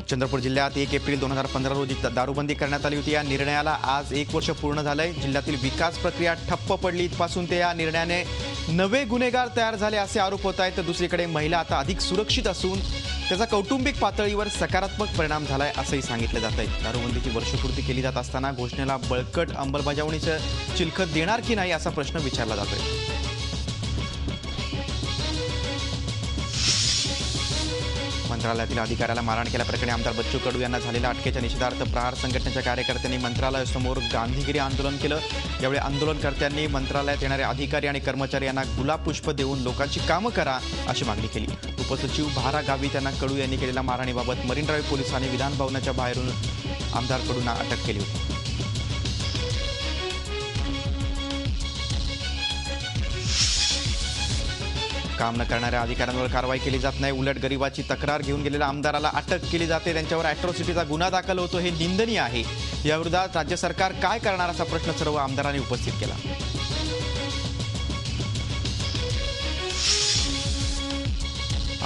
चंद्रपूर जिल्ह्यात 1 एप्रिल 2015 रोजी दारूबंदी करण्यात आली होती। या निर्णयाला आज 1 वर्ष पूर्ण झालंय। जिल्ह्यातील विकास प्रक्रिया ठप्प पडली। इथपासून ते या निर्णयाने नवे गुन्हेगार तयार झाले असे आरोप होत आहेत। तर दुसरीकडे महिला आता अधिक सुरक्षित असून त्याचा कौटुंबिक पातळीवर सकारात्मक परिणाम झालाय असंही सांगितलं जात आहे। दारूबंदीची वर्षपूर्ती केली जात असताना घोषणेला बळकट अंमलबजावणीचं चिलखत देणार की नाही असा प्रश्न विचारला जातोय। मंत्रालयातील अधिकाऱ्याला मारहाण केल्याप्रकरणी आमदार बच्चू कडू यांना झालेल्या अटकेच्या निषेधार्थ प्रहार संघटनेच्या कार्यकर्त्यांनी मंत्रालयासमोर गांधीगिरी आंदोलन केलं। यावेळी आंदोलनकर्त्यांनी मंत्रालयात येणारे अधिकारी आणि कर्मचारी यांना गुलाब पुष्प देऊन लोकांची कामं करा अशी मागणी केली। उपसचिव भारा गावी त्यांना कडू यांनी केलेल्या मारहाणीबाबत मरीन ड्राईव्ह पोलिसांनी विधान भवनाच्या बाहेरून आमदार कडूंना अटक केली होती। काम न करणाऱ्या अधिकाऱ्यांवर कारवाई केली जात नाही। उलट गरिबाची तक्रार घेऊन गेलेल्या आमदाराला अटक केली जाते। त्यांच्यावर अॅट्रॉसिटीचा गुन्हा दाखल होतो, हे निंदनीय आहे। याविरोधात राज्य सरकार काय करणार असा प्रश्न सर्व आमदारांनी उपस्थित केला।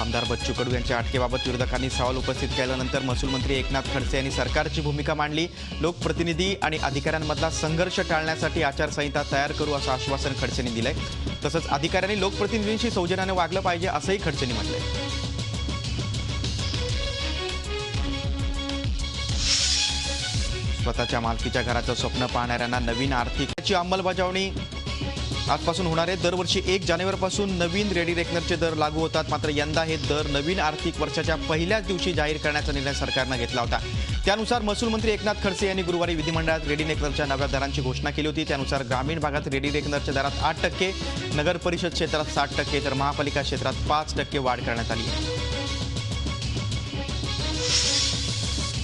आमदार बच्चू कडू यांच्या अटकेबाबत विरोधकांनी सवाल उपस्थित केल्यानंतर महसूल मंत्री एकनाथ खडसे यांनी सरकारची भूमिका मांडली। लोकप्रतिनिधी आणि अधिकाऱ्यांमधला संघर्ष टाळण्यासाठी आचारसंहिता तयार करू असं आश्वासन खडसेंनी दिलंय। तसंच अधिकाऱ्यांनी लोकप्रतिनिधींशी सौजन्याने वागलं पाहिजे असंही खडसेंनी म्हटलंय। स्वतःच्या मालकीच्या घराचं स्वप्न पाहणाऱ्यांना नवीन आर्थिक अंमलबजावणी आजपासून होणार आहे। दरवर्षी 1 जानेवारीपासून नवीन रेडी रेकनरचे दर लागू होतात। मात्र यंदा हे दर नवीन आर्थिक वर्षाच्या पहिल्याच दिवशी जाहीर करण्याचा निर्णय सरकारनं घेतला होता। त्यानुसार महसूल मंत्री एकनाथ खडसे यांनी गुरुवारी विधिमंडळात रेडी रेकनरच्या नव्या दरांची घोषणा केली होती। त्यानुसार ग्रामीण भागात रेडी रेकनरच्या दरात 8%, नगर परिषद क्षेत्रात 60% तर महापालिका क्षेत्रात 5% वाढ करण्यात आली आहे।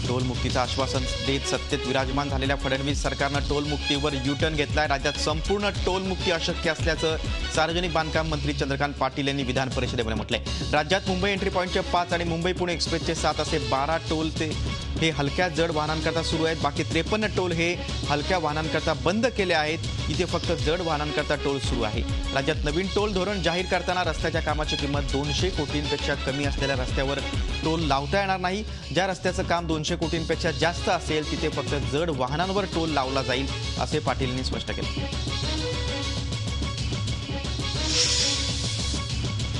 टोलमुक्तीचं आश्वासन देत सत्तेत विराजमान झालेल्या फडणवीस सरकारनं टोलमुक्तीवर युटर्न घेतलाय। राज्यात संपूर्ण टोलमुक्ती अशक्य असल्याचं सार्वजनिक बांधकाम मंत्री चंद्रकांत पाटील यांनी विधान परिषदेमध्ये म्हटलंय। राज्यात मुंबई एंट्री पॉईंटचे 5 आणि मुंबई पुणे एक्सप्रेसचे 7 असे 12 टोल हे हलक्या जड वाहनांकरता सुरू आहेत। बाकी 53 टोल हे हलक्या वाहनांकरता बंद केले आहेत। इथे फक्त जड वाहनांकरता टोल सुरू आहे। राज्यात नवीन टोल धोरण जाहीर करताना रस्त्याच्या कामाची किंमत 200 कोटींपेक्षा कमी असलेल्या रस्त्यावर टोल लावता येणार नाही। ज्या रस्त्याचं काम 200 कोटींपेक्षा जास्त असेल तिथे फक्त जड वाहनांवर टोल लावला जाईल असे पाटील यांनी स्पष्ट केले।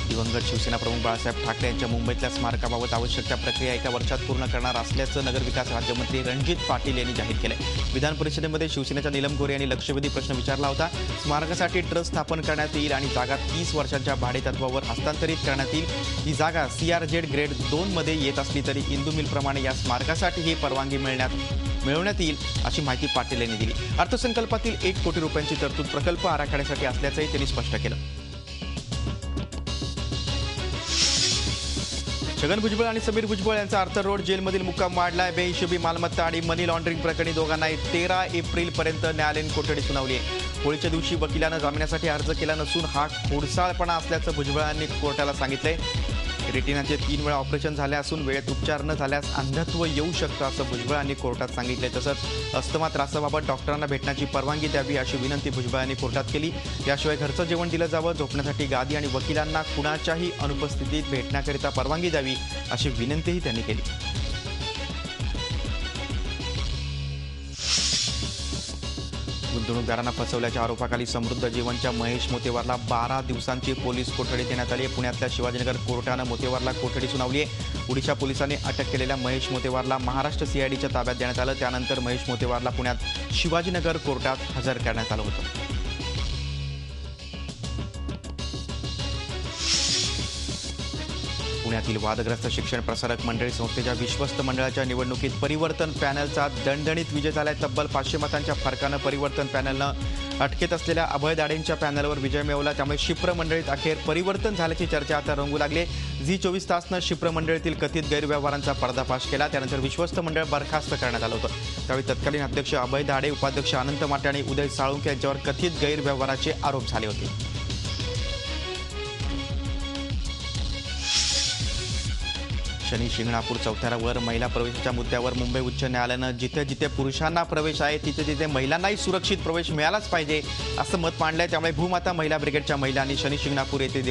दिवंगत शिवसेना प्रमुख बाळासाहेब ठाकरे यांच्या मुंबईतल्या स्मारकाबाबत आवश्यक त्या प्रक्रिया 1 वर्षात पूर्ण करणार असल्याचं नगरविकास राज्यमंत्री रणजित पाटील यांनी जाहीर केलंय। विधान परिषदेमध्ये शिवसेनेच्या नीलम गोरे यांनी लक्षवेधी प्रश्न विचारला होता। स्मारकासाठी ट्रस्ट स्थापन करण्यात येईल आणि जागा 30 वर्षांच्या भाडेतत्वावर हस्तांतरित करण्यात येईल। ही जागा CRZ ग्रेड 2 मध्ये येत असली तरी इंदू मिलप्रमाणे या स्मारकासाठी ही परवानगी मिळवण्यात येईल अशी माहिती पाटील यांनी दिली। अर्थसंकल्पातील 1 कोटी रुपयांची तरतूद प्रकल्प आराखड्यासाठी असल्याचंही त्यांनी स्पष्ट केलं। छगन भुजबळ आणि समीर भुजबळ यांचा आर्थर रोड जेलमधील मुक्काम वाढलाय। बेहिशोबी मालमत्ता आणि मनी लॉन्ड्रिंग प्रकरणी दोघांनाही 13 एप्रिलपर्यंत न्यायालयीन कोठडी सुनावली आहे। होळीच्या दिवशी वकिलानं जामिनासाठी अर्ज केला नसून हा खोडसाळपणा असल्याचं भुजबळांनी कोर्टाला सांगितलंय। रेटिनाचे 3 वेळा ऑपरेशन झाले असून वेळेत उपचार न झाल्यास अंधत्व येऊ शकतं असं भुजबळांनी कोर्टात सांगितलंय। तसंच अस्थमा त्रासाबाबत डॉक्टरांना भेटण्याची परवानगी द्यावी अशी विनंती भुजबळांनी कोर्टात केली। याशिवाय घरचं जेवण दिलं जावं, झोपण्यासाठी गादी आणि वकिलांना कुणाच्याही अनुपस्थितीत भेटण्याकरिता परवानगी द्यावी अशी विनंतीही त्यांनी केली। गुंतवणूकदारांना फसवल्याच्या आरोपाखाली समृद्ध जीवनच्या महेश मोतेवारला 12 दिवसांची पोलीस कोठडी देण्यात आली आहे। पुण्यातल्या शिवाजीनगर कोर्टानं मोतेवारला कोठडी सुनावली आहे। ओडिशा पोलिसांनी अटक केलेल्या महेश मोतेवारला महाराष्ट्र CIDच्या ताब्यात देण्यात आलं। त्यानंतर महेश मोतेवारला पुण्यात शिवाजीनगर कोर्टात हजर करण्यात आलं होतं। पुण्यातील वादग्रस्त शिक्षण प्रसारक मंडळी संस्थेच्या विश्वस्त मंडळाच्या निवडणुकीत परिवर्तन पॅनलचा दणदणीत विजय झालाय। तब्बल 500 मतांच्या फरकानं परिवर्तन पॅनलनं अटकेत असलेल्या अभय दाडेंच्या पॅनलवर विजय मिळवला। त्यामुळे शिप्र मंडळीत अखेर परिवर्तन झाल्याची चर्चा आता रंगू लागली। झी 24 तासनं शिप्र मंडळीतील कथित गैरव्यवहारांचा पर्दाफाश केला। त्यानंतर विश्वस्त मंडळ बरखास्त करण्यात आलं होतं। त्यावेळी तत्कालीन अध्यक्ष अभय दाडे, उपाध्यक्ष अनंत माटे आणि उदय साळुंखे यांच्यावर कथित गैरव्यवहाराचे आरोप झाले होते। शनी शिंगणापूर चौथ्यावर महिला प्रवेशाच्या मुद्द्यावर मुंबई उच्च न्यायालयानं जिथे जिथे पुरुषांना प्रवेश आहे तिथे तिथे महिलांनाही सुरक्षित प्रवेश मिळालाच पाहिजे असं मत मांडलंय। त्यामुळे भूमाता महिला ब्रिगेडच्या महिलांनी शनी शिंगणापूर येथे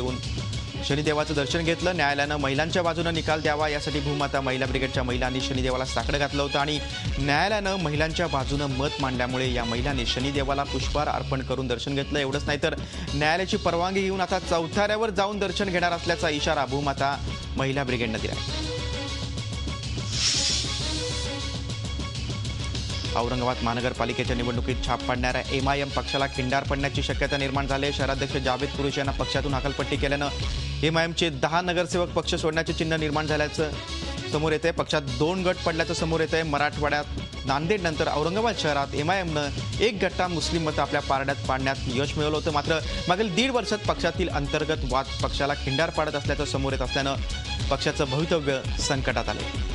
शनिदेवाचं दर्शन घेतलं. न्यायालयानं महिलांच्या बाजूनं निकाल द्यावा यासाठी भूमाता महिला ब्रिगेडच्या महिलांनी शनिदेवाला साकडं घातलं होतं आणि न्यायालयानं महिलांच्या बाजूनं मत मांडल्यामुळे या महिलांनी शनिदेवाला पुष्पहार अर्पण करून दर्शन घेतलं. एवढंच नाही तर न्यायालयाची परवानगी घेऊन आता चौथऱ्यावर जाऊन दर्शन घेणार असल्याचा इशारा भूमाता महिला ब्रिगेडनं दिला. औरंगाबाद महानगरपालिकेच्या निवडणुकीत छाप पाडणाऱ्या MIM पक्षाला खिंडार पडण्याची शक्यता निर्माण झाली आहे. शहराध्यक्ष जावेद कुरेशी यांना पक्षातून हकालपट्टी केल्यानं MIMचे 10 नगरसेवक पक्ष सोडण्याचे चिन्ह निर्माण झाल्याचं समोर येत आहे. पक्षात 2 गट पडल्याचं समोर येत आहे. मराठवाड्यात नांदेड नंतर औरंगाबाद शहरात MIMनं एक गट्टा मुस्लिम मतं आपल्या पारड्यात पाडण्यात यश मिळवलं होतं. मात्र मागील 1.5 वर्षात पक्षातील अंतर्गत वाद पक्षाला खिंडार पाडत असल्याचं समोर येत असल्यानं पक्षाचं भवितव्य संकटात आलं.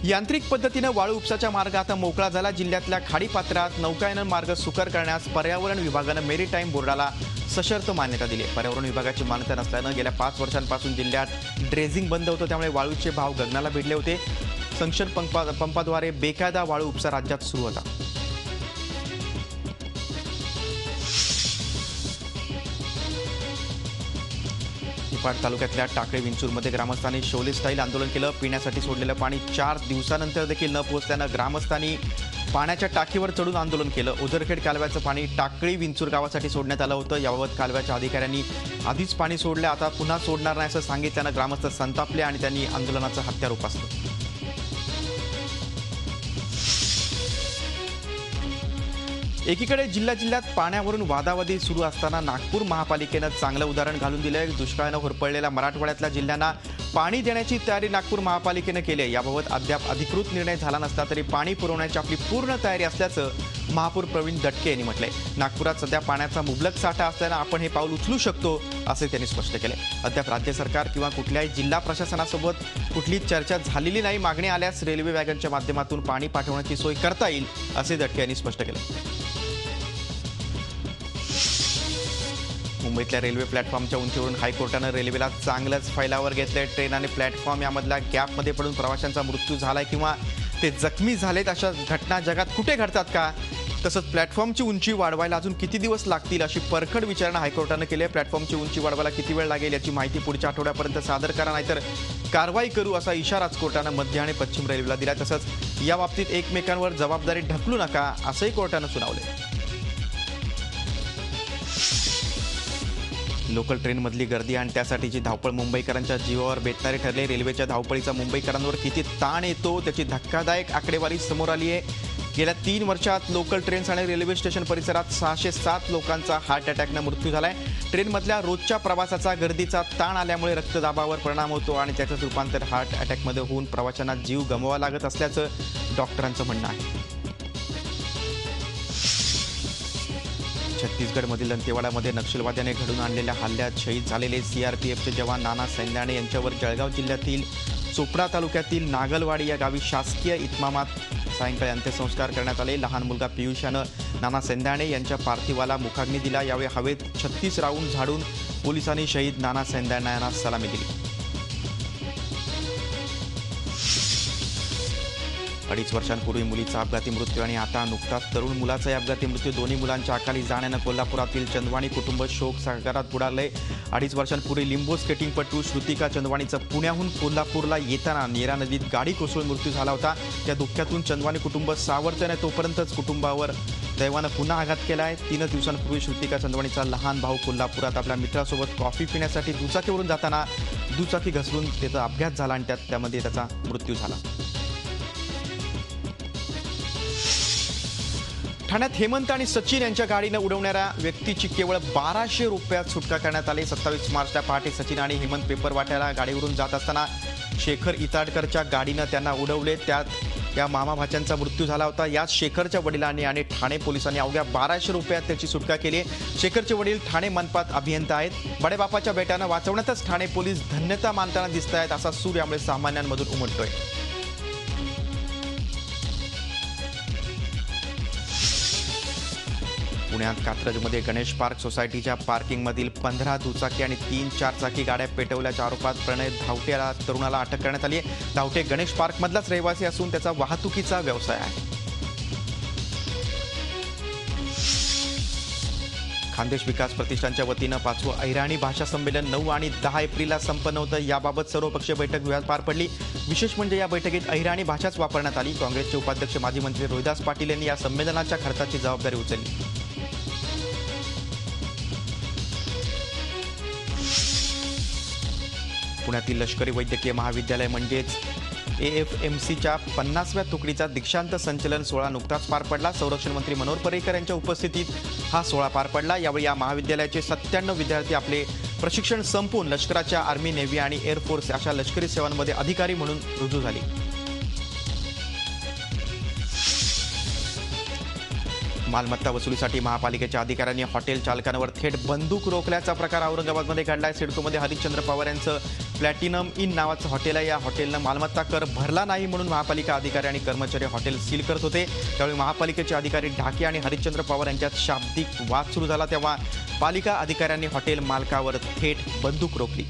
यांत्रिक पद्धतीनं वाळू उपसाचा मार्ग आता मोकळा झाला. जिल्ह्यातल्या खाडीपात्रात नौकानयन मार्ग सुकर करण्यास पर्यावरण विभागानं मेरीटाईम बोर्डाला सशर्त मान्यता दिली आहे. पर्यावरण विभागाची मान्यता नसल्यानं गेल्या 5 वर्षांपासून जिल्ह्यात ड्रेझिंग बंद होतं. त्यामुळे वाळूचे भाव गगनाला भिडले होते. संक्षण पंपाद्वारे बेकायदा वाळू उपसा राज्यात सुरू होता. निफाड तालुक्यातल्या टाकळी विंचूरमध्ये ग्रामस्थांनी शोले स्टाईल आंदोलन केलं. पिण्यासाठी सोडलेलं पाणी 4 दिवसानंतर देखील न पोहोचल्यानं ग्रामस्थांनी पाण्याच्या टाकीवर चढून आंदोलन केलं. उदरखेड कालव्याचं पाणी टाकळी विंचूर गावासाठी सोडण्यात आलं होतं. याबाबत कालव्याच्या अधिकाऱ्यांनी आधीच पाणी सोडलं, आता पुन्हा सोडणार नाही असं सांगितल्यानं ग्रामस्थ संतापले आणि त्यांनी आंदोलनाचं हत्यार उपसलं. एकीकडे जिल्ह्यात पाण्यावरून वादावादी सुरू असताना नागपूर महापालिकेनं चांगलं उदाहरण घालून दिलंय. दुष्काळानं होरपळलेल्या मराठवाड्यातल्या जिल्ह्यांना पाणी देण्याची तयारी नागपूर महापालिकेनं केली आहे. याबाबत अद्याप अधिकृत निर्णय झाला नसला तरी पाणी पुरवण्याची आपली पूर्ण तयारी असल्याचं महापौर प्रवीण दटके यांनी म्हटलंय. नागपुरात सध्या पाण्याचा मुबलक साठा असल्यानं आपण हे पाऊल उचलू शकतो असे त्यांनी स्पष्ट केले. अद्याप राज्य सरकार किंवा कुठल्याही जिल्हा प्रशासनासोबत कुठली चर्चा झालेली नाही. मागणी आल्यास रेल्वे वॅगनच्या माध्यमातून पाणी पाठवण्याची सोय करता येईल असे दटके यांनी स्पष्ट केले. मुंबईतल्या रेल्वे प्लॅटफॉर्मच्या उंचीवरून हायकोर्टानं रेल्वेला चांगलंच फैलावर घेतलंय. ट्रेन आणि प्लॅटफॉर्म यामधल्या गॅपमध्ये पडून प्रवाशांचा मृत्यू झालाय किंवा ते जखमी झालेत अशा घटना जगात कुठे घडतात का? तसंच प्लॅटफॉर्मची उंची वाढवायला अजून किती दिवस लागतील अशी परखड विचारणा हायकोर्टानं केली आहे. प्लॅटफॉर्मची उंची वाढवायला किती वेळ लागेल याची माहिती पुढच्या आठवड्यापर्यंत सादर करा, नाहीतर कारवाई करू असा इशाराच कोर्टानं मध्य आणि पश्चिम रेल्वेला दिला. तसंच या बाबतीत एकमेकांवर जबाबदारी ढकलू नका असंही कोर्टानं सुनावले. लोकल ट्रेनमधली गर्दी आणि त्यासाठीची धावपळ मुंबईकरांच्या जीवावर बेतणारी ठरली. रेल्वेच्या धावपळीचा मुंबईकरांवर किती ताण येतो त्याची धक्कादायक आकडेवारी समोर आली आहे. गेल्या 3 वर्षात लोकल ट्रेन्स आणि रेल्वे स्टेशन परिसरात 607 लोकांचा हार्ट अटॅकनं मृत्यू झालाय. ट्रेनमधल्या रोजच्या प्रवासाचा गर्दीचा ताण आल्यामुळे रक्तदाबावर परिणाम होतो आणि त्याचं रूपांतर हार्ट अटॅकमध्ये होऊन प्रवाशांना जीव गमवावा लागत असल्याचं डॉक्टरांचं म्हणणं आहे. छत्तीसगडमधील दंतेवाडामध्ये नक्षलवाद्याने घडून आणलेल्या हल्ल्यात शहीद झालेले CRPFचे जवान नाना सैंदाणे यांच्यावर जळगाव जिल्ह्यातील चोपडा तालुक्यातील नागलवाडी या गावी शासकीय इतमामात सायंकाळी अंत्यसंस्कार करण्यात आले. लहान मुलगा पियुष यानं नाना सैंदाणे यांच्या पार्थिवाला मुखाग्नी दिला. यावेळी हवेत 36 राऊंड झाडून पोलिसांनी शहीद नाना सैंदाणे यांना सलामी दिली. 2.5 वर्षांपूर्वी मुलीचा अपघाती मृत्यू आणि आता नुकताच तरुण मुलाचाही अपघाती मृत्यू. दोन्ही मुलांच्या अकाली जाण्यानं कोल्हापुरातील चंदवाणी कुटुंब शोक सागरात बुडालंय. 2.5 वर्षांपूर्वी लिंबो स्केटिंगपटू श्रुतिका चंदवाणीचा पुण्याहून कोल्हापूरला येताना नीरा नदीत गाडी कोसळून मृत्यू झाला होता. त्या दुःखातून चंदवाणी कुटुंब सावरतं नाही तोपर्यंतच कुटुंबावर दैवानं पुन्हा आघात केला आहे. 3 दिवसांपूर्वी श्रुतिका चंदवाणीचा लहान भाऊ कोल्हापुरात आपल्या मित्रासोबत कॉफी पिण्यासाठी दुचाकीवरून जाताना दुचाकी घसरून त्याचा अपघात झाला आणि त्यामध्ये त्याचा मृत्यू झाला. ठाण्यात हेमंत आणि सचिन यांच्या गाडीनं उडवणाऱ्या व्यक्तीची केवळ 1200 रुपयात सुटका करण्यात आली. 27 मार्चला पहाटे सचिन आणि हेमंत पेपर वाटायला गाडीवरून जात असताना शेखर इताडकरच्या गाडीनं त्यांना उडवले. त्यात या मामा भाच्यांचा मृत्यू झाला होता. यात शेखरच्या वडिलांनी आणि ठाणे पोलिसांनी अवघ्या 1200 रुपयात त्याची सुटका केली. शेखरचे वडील ठाणे मनपात अभियंता आहेत. बडेबापाच्या बेट्यानं वाचवण्यातच ठाणे पोलीस धन्यता मानताना दिसत आहेत असा सूर यामुळे सामान्यांमधून उमटतोय. पुण्यात कात्रजमध्ये गणेश पार्क सोसायटीच्या पार्किंगमधील 15 दुचाकी आणि 3 4चाकी गाड्या पेटवल्याच्या आरोपात प्रणय धावटे या तरुणाला अटक करण्यात आली आहे. धावटे गणेश पार्कमधलाच रहिवासी असून त्याचा वाहतुकीचा व्यवसाय आहे. खानदेश विकास प्रतिष्ठानच्या वतीनं 5वं अहिराणी भाषा संमेलन 9 आणि 10 एप्रिलला संपन्न होतं. याबाबत सर्वपक्षीय बैठक पार पडली. विशेष म्हणजे या बैठकीत अहिराणी भाषाच वापरण्यात आली. काँग्रेसचे उपाध्यक्ष माजी मंत्री रोहिदास पाटील यांनी या संमेलनाच्या खर्चाची जबाबदारी उचलली. पुण्यातील लष्करी वैद्यकीय महाविद्यालय म्हणजेच AFMCच्या 50व्या तुकडीचा दीक्षांत संचलन सोहळा नुकताच पार पडला. संरक्षण मंत्री मनोहर पर्रिकर यांच्या उपस्थितीत हा सोहळा पार पडला. यावेळी या महाविद्यालयाचे 97 विद्यार्थी आपले प्रशिक्षण संपवून लष्कराच्या आर्मी, नेव्ही आणि एअरफोर्स अशा लष्करी सेवांमध्ये अधिकारी म्हणून रुजू झाले. मालमत्ता वसुलीसाठी महापालिकेच्या अधिकाऱ्यांनी हॉटेल चालकांवर थेट बंदूक रोखल्याचा प्रकार औरंगाबादमध्ये घडलाय. सिडकोमध्ये हरिश्चंद्र पवार यांचं प्लॅटिनम इन नावाचं हॉटेल आहे. या हॉटेलनं मालमत्ता कर भरला नाही म्हणून महापालिका अधिकारी आणि कर्मचारी हॉटेल सील करत होते. त्यावेळी महापालिकेचे अधिकारी ढाके आणि हरिश्चंद्र पवार यांच्यात शाब्दिक वाद सुरू झाला. तेव्हा पालिका अधिकाऱ्यांनी हॉटेल मालकावर थेट बंदूक रोखली.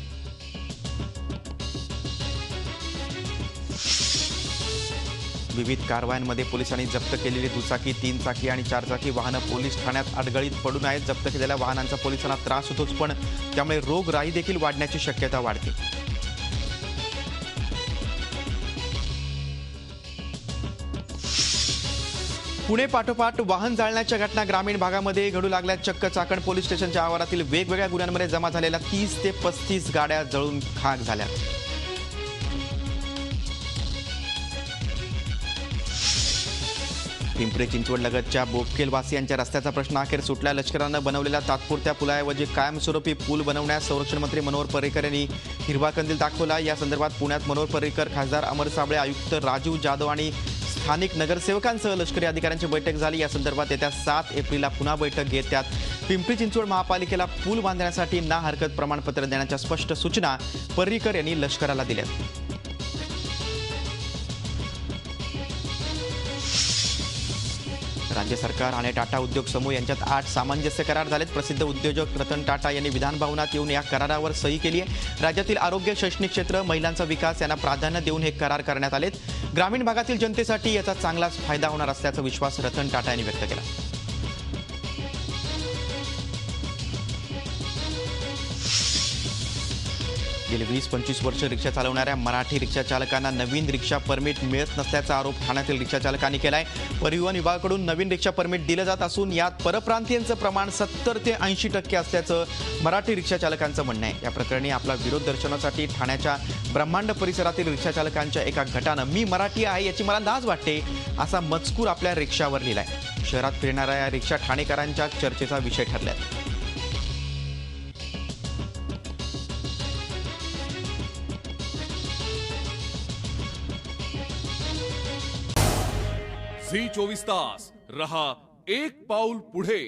विविध कारवायांमध्ये पोलिसांनी जप्त केलेली दुचाकी, 3 चाकी आणि 4 चाकी वाहनं पोलीस ठाण्यात अडगळीत पडून आहेत. जप्त केलेल्या वाहनांचा पोलिसांना त्रास होतोच, पण त्यामुळे रोगराई देखील वाढण्याची शक्यता वाढते. पुणे पाठोपाठ वाहन जाळण्याच्या घटना ग्रामीण भागामध्ये घडू लागल्या. चक्क चाकण पोलीस स्टेशनच्या आवारातील वेगवेगळ्या गुन्ह्यांमध्ये जमा झालेल्या 30 ते 35 गाड्या जळून खाक झाल्या. पिंपरी चिंचवड लगतच्या बोपखेलवासियांच्या रस्त्याचा प्रश्न अखेर सुटला. लष्करानं बनवलेल्या तात्पुरत्या पुलाऐवजी कायमस्वरूपी पूल बनवण्यास संरक्षण मंत्री मनोहर पर्रिकर यांनी हिरवा कंदील दाखवला. या संदर्भात पुण्यात मनोहर पर्रिकर, खासदार अमर साबळे, आयुक्त राजीव जाधव आणि स्थानिक नगरसेवकांसह लष्करी अधिकाऱ्यांची बैठक झाली. या संदर्भात येत्या 7 एप्रिलला पुन्हा बैठक घेत त्यात पिंपरी चिंचवड महापालिकेला पूल बांधण्यासाठी ना हरकत प्रमाणपत्र देण्याच्या स्पष्ट सूचना पर्रिकर यांनी लष्कराला दिल्या. राज्य सरकार आणि टाटा उद्योग समूह यांच्यात 8 सामंजस्य करार झालेत. प्रसिद्ध उद्योजक रतन टाटा यांनी विधान भवनात येऊन या करारावर सही केली आहे. राज्यातील आरोग्य, शैक्षणिक क्षेत्र, महिलांचा विकास यांना प्राधान्य देऊन हे करार करण्यात आलेत. ग्रामीण भागातील जनतेसाठी याचा चांगलाच फायदा होणार असल्याचा विश्वास रतन टाटा यांनी व्यक्त केला. गेली 20-25 वर्ष रिक्षा चालवणाऱ्या मराठी रिक्षा चालकांना नवीन रिक्षा परमिट मिळत नसल्याचा आरोप ठाण्यातील रिक्षा चालकांनी केलाय. परिवहन विभागाकडून नवीन रिक्षा परमिट दिलं जात असून यात परप्रांतीयांचं प्रमाण 70 ते 80% असल्याचं मराठी रिक्षा चालकांचं म्हणणं आहे. या प्रकरणी आपला विरोध दर्शवण्यासाठी ठाण्याच्या ब्रह्मांड परिसरातील रिक्षा चालकांच्या एका गटानं "मी मराठी आहे याची मला लाज वाटते" असा मजकूर आपल्या रिक्षावर लिहिलाय. शहरात फिरणाऱ्या या रिक्षा ठाणेकरांच्या चर्चेचा विषय ठरल्यात. झी 24 तास रहा एक पाऊल पुढे.